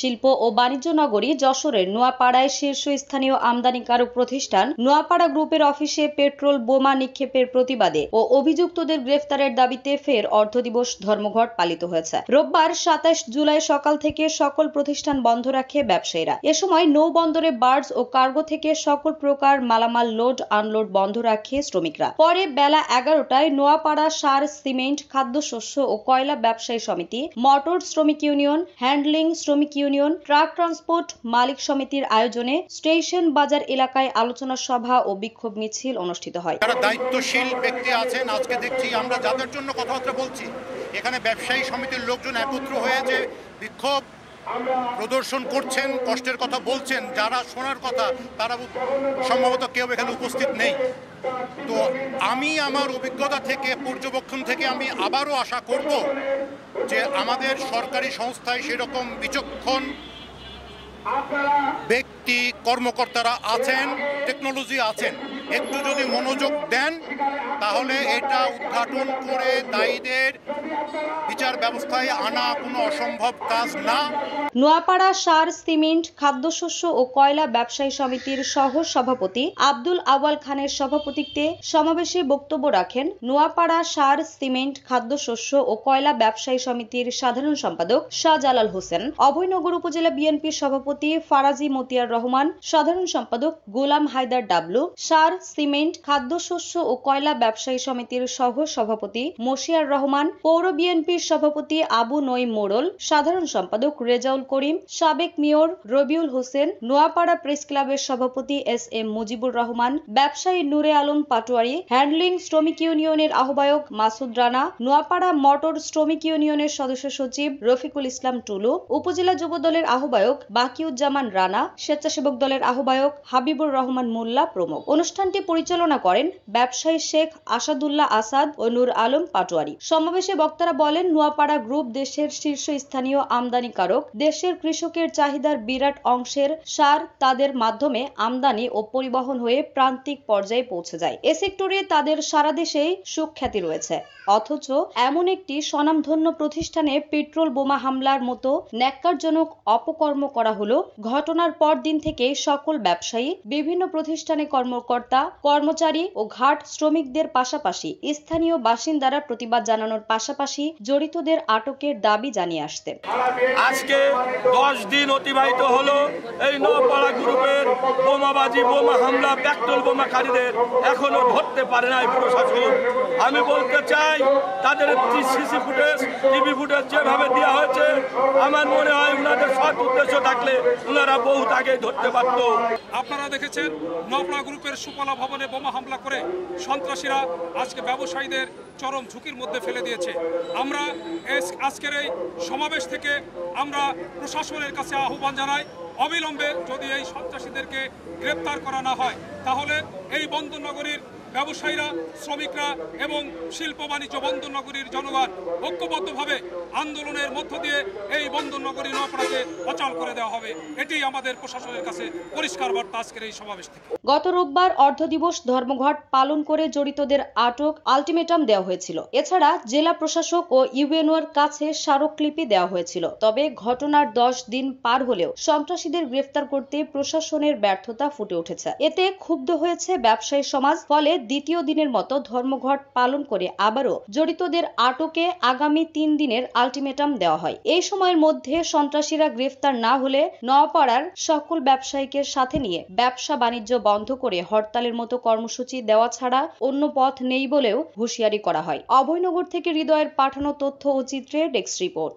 শিল্প ও বাণিজ্য নগরী যশোরের নোয়াপাড়ায় শীর্ষস্থানীয় আমদানিকারক প্রতিষ্ঠান নোয়াপাড়া গ্রুপের অফিসে পেট্রোল বোমা নিক্ষেপের প্রতিবাদে ও অভিযুক্তদের গ্রেফতারের দাবিতে ফের অর্ধদিবস ধর্মঘট পালিত হয়েছে। রোববার ২৭ জুলাই সকাল থেকে সকল প্রতিষ্ঠান বন্ধ রাখে ব্যবসায়ীরা। এ সময় নৌবন্দরে বার্জ ও কার্গো থেকে সকল প্রকার মালামাল লোড আনলোড বন্ধ রাখে শ্রমিকরা। পরে বেলা ১১টায় নোয়াপাড়া সার, সিমেন্ট, খাদ্যশস্য ও কয়লা ব্যবসায়ী সমিতি, মোটর শ্রমিক ইউনিয়ন, হ্যান্ডলিং শ্রমিক ইউনিয়ন, ট্রাক ট্রান্সপোর্ট মালিক সমিতির আয়োজনে স্টেশন বাজার এলাকায় আলোচনা সভা ও বিক্ষোভ মিছিল অনুষ্ঠিত হয়। যারা দায়িত্বশীল ব্যক্তি আছেন, আজকে দেখছি আমরা যাদের জন্য কথাবার্তা বলছি, এখানে ব্যবসায়ী সমিতির লোকজন একত্র হয়ে যে বিক্ষোভ প্রদর্শন করছেন, কষ্টের কথা বলছেন, যারা শোনার কথা তারা সম্ভবত কেউ এখানে উপস্থিত নেই। তো আমি আমার অভিজ্ঞতা থেকে, পর্যবেক্ষণ থেকে আমি আবারও আশা করব যে আমাদের সরকারি সংস্থায় সেরকম বিচক্ষণ ব্যক্তি, কর্মকর্তারা আছেন, টেকনোলজি আছেন, একটু যদি মনোযোগ দেন তাহলে এটা উদ্ঘাটন করে দায়ীদের বিচার ব্যবস্থায় আনা কোনো অসম্ভব কাজ না। নোয়াপাড়া সার, সিমেন্ট, খাদ্যশস্য ও কয়লা ব্যবসায়ী সমিতির সহ সভাপতি আব্দুল আওয়াল খানের সভাপতিত্বে সমাবেশে বক্তব্য রাখেন নোয়াপাড়া সার, সিমেন্ট, খাদ্যশস্য ও কয়লা ব্যবসায়ী সমিতির সাধারণ সম্পাদক শাহজালাল হোসেন, অভয়নগর উপজেলা বিএনপির সভাপতি ফারাজি মতিয়ার রহমান, সাধারণ সম্পাদক গোলাম হায়দার ডাবলু, সার, সিমেন্ট, খাদ্যশস্য ও কয়লা ব্যবসায়ী সমিতির সহ সভাপতি মশিয়ার রহমান, পৌর বিএনপির সভাপতি আবু নঈম মোড়ল, সাধারণ সম্পাদক রেজাউল করিম, সাবেক মেয়র রবিউল হোসেন, নোয়াপাড়া প্রেস ক্লাবের সভাপতি এস.এম. মুজিবুর রহমান, ব্যবসায়ী নূরে আলম পাটোয়ারি, হ্যান্ডলিং শ্রমিক ইউনিয়নের আহ্বায়ক মাসুদ রানা, নোয়াপাড়া মোটর শ্রমিক ইউনিয়নের সদস্য সচিব রফিকুল ইসলাম টুলু, উপজেলা যুব দলের আহ্বায়ক বাকিউজ্জামান রানা, স্বেচ্ছাসেবক দলের আহ্বায়ক হাবিবুর রহমান মোল্লা প্রমুখ। অনুষ্ঠানটি পরিচালনা করেন ব্যবসায়ী শেখ আসাদুল্লাহ আসাদ ও নূর আলম পাটোয়ারি। সমাবেশে বক্তারা বলেন, নোয়াপাড়া গ্রুপ দেশের শীর্ষস্থানীয় আমদানিকারক। দেশের কৃষকের চাহিদার বিরাট অংশের সার তাদের মাধ্যমে আমদানি ও পরিবহন হয়ে প্রান্তিক পর্যায়ে পৌঁছে যায়। এ সেক্টরে তাদের সারা দেশেই সুখ্যাতি রয়েছে। অথচ এমন একটি স্বনামধন্য প্রতিষ্ঠানে পেট্রোল বোমা হামলার মতো ন্যাক্কারজনক অপকর্ম করা হলো। ঘটনার পর দিন থেকে সকল ব্যবসায়ী, বিভিন্ন প্রতিষ্ঠানে কর্মকর্তা, কর্মচারী ও ঘাট শ্রমিকদের পাশাপাশি স্থানীয় বাসিন্দারা প্রতিবাদ জানানোর পাশাপাশি জড়িতদের আটকের দাবি জানিয়ে আসতেন। আজকে 10 দিন অতিবাহিত হলো এই নোয়াপাড়া গ্রুপের বোমাবাজি, বোমা হামলা, পেট্রোল বোমাকারীদের এখনো ধরতে পারে নাই প্রশাসন। আমি বলতে চাই, তাদের সিসি ফুটেজ, টিভি ফুটেজ যেভাবে দেওয়া হয়েছে, আমার মনে হয় উনাদের সৎ উদ্দেশ্য থাকলে উনারা বহুত আগে ধরতে পারত। আপনারা দেখেছেন নোয়াপাড়া গ্রুপের সুফলা ভবনে বোমা হামলা করে সন্ত্রাসীরা আজকে ব্যবসায়ীদের চরম ঝুঁকির মধ্যে ফেলে দিয়েছে। আমরা আজকের এই সমাবেশ থেকে আমরা প্রশাসনের কাছে আহ্বান জানাই, অবিলম্বে যদি এই সন্ত্রাসীদেরকে গ্রেপ্তার করা না হয় তাহলে এই বন্দরনগরীর ব্যবসায়ীরা, শ্রমিকরা এবং শিল্প বাণিজ্য বন্দরনগরীর জনগণ ঐক্যবদ্ধভাবে আন্দোলনের মধ্য দিয়ে এই বন্দরনগরী নোয়াপাড়াকে অচল করে দেওয়া হবে। এটি আমাদের প্রশাসনের কাছে পরিষ্কার বার্তা আজকের এই সমাবেশ থেকে। গত রোববার অর্ধদিবস ধর্মঘট পালন করে জড়িতদের আটক আলটিমেটাম দেওয়া হয়েছিল। এছাড়া জেলা প্রশাসক ও ইউএনওর কাছে স্মারকলিপি দেওয়া হয়েছিল। তবে ঘটনার 10 দিন পার হলেও সন্ত্রাসীদের গ্রেফতার করতে প্রশাসনের ব্যর্থতা ফুটে উঠেছে। এতে ক্ষুব্ধ হয়েছে ব্যবসায়ী সমাজ। ফলে দ্বিতীয় দিনের মতো ধর্মঘট পালন করে আবারও জড়িতদের আটকে আগামী 3 দিনের আলটিমেটাম দেওয়া হয়। এই সময়ের মধ্যে সন্ত্রাসীরা গ্রেফতার না হলে নোয়াপাড়ার সকল ব্যবসায়ীকে সাথে নিয়ে ব্যবসা বাণিজ্য বন্ধ করে হরতালের মতো কর্মসূচি দেওয়া ছাড়া অন্য পথ নেই বলেও হুঁশিয়ারি করা হয়। অভয়নগর থেকে হৃদয়ের পাঠানো তথ্য ও চিত্রে ডেস্ক রিপোর্ট।